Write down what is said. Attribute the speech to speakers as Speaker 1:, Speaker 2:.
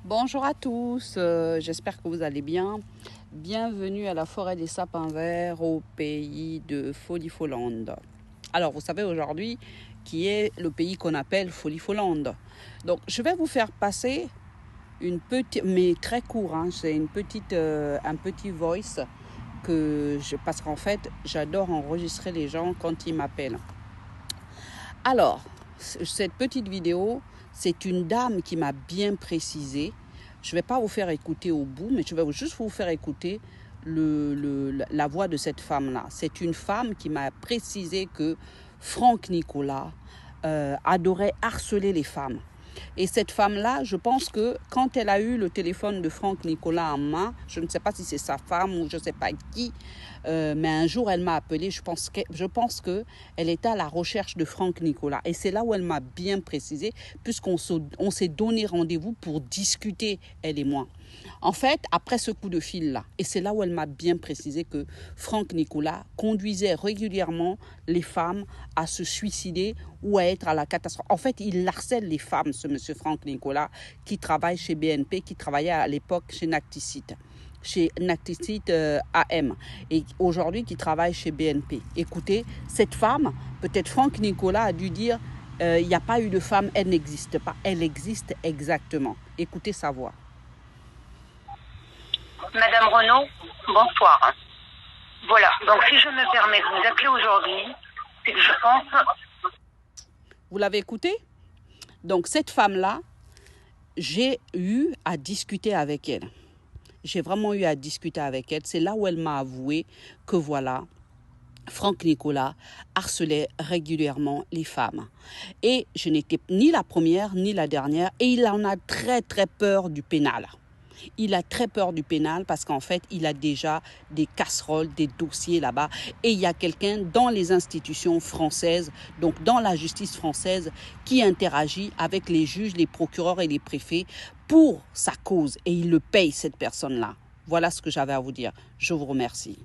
Speaker 1: Bonjour à tous, j'espère que vous allez bien. Bienvenue à la forêt des sapins verts au pays de Folifoland. Alors vous savez aujourd'hui qui est le pays qu'on appelle Folifoland. Donc je vais vous faire passer une petite, mais très court, c'est un petit voice parce qu'en fait j'adore enregistrer les gens quand ils m'appellent. Alors, cette petite vidéo, c'est une dame qui m'a bien précisé. Je ne vais pas vous faire écouter au bout, mais je vais juste vous faire écouter la voix de cette femme-là. C'est une femme qui m'a précisé que Franck Nicolas adorait harceler les femmes. Et cette femme-là, je pense que quand elle a eu le téléphone de Franck Nicolas en main, je ne sais pas si c'est sa femme ou je ne sais pas qui, mais un jour elle m'a appelé, je pense qu'elle était à la recherche de Franck Nicolas. Et c'est là où elle m'a bien précisé, puisqu'on s'est donné rendez-vous pour discuter, elle et moi. En fait, après ce coup de fil-là, et c'est là où elle m'a bien précisé que Franck Nicolas conduisait régulièrement les femmes à se suicider ou à être à la catastrophe. En fait, il harcèle les femmes, ce monsieur Franck Nicolas, qui travaille chez BNP, qui travaillait à l'époque chez Nacticite AM, et aujourd'hui qui travaille chez BNP. Écoutez, cette femme, peut-être Franck Nicolas a dû dire il n'y a pas eu de femme, elle n'existe pas. Elle existe exactement. Écoutez sa voix.
Speaker 2: Madame Renaud, bonsoir. Voilà, donc si je me permets de vous appeler aujourd'hui, c'est que je pense...
Speaker 1: Vous l'avez écouté? Donc cette femme-là, j'ai eu à discuter avec elle. J'ai vraiment eu à discuter avec elle. C'est là où elle m'a avoué que voilà, Franck Nicolas harcelait régulièrement les femmes. Et je n'étais ni la première ni la dernière. Et il en a très très peur du pénal. Il a très peur du pénal parce qu'en fait, il a déjà des casseroles, des dossiers là-bas. Et il y a quelqu'un dans les institutions françaises, donc dans la justice française, qui interagit avec les juges, les procureurs et les préfets pour sa cause. Et il le paye, cette personne-là. Voilà ce que j'avais à vous dire. Je vous remercie.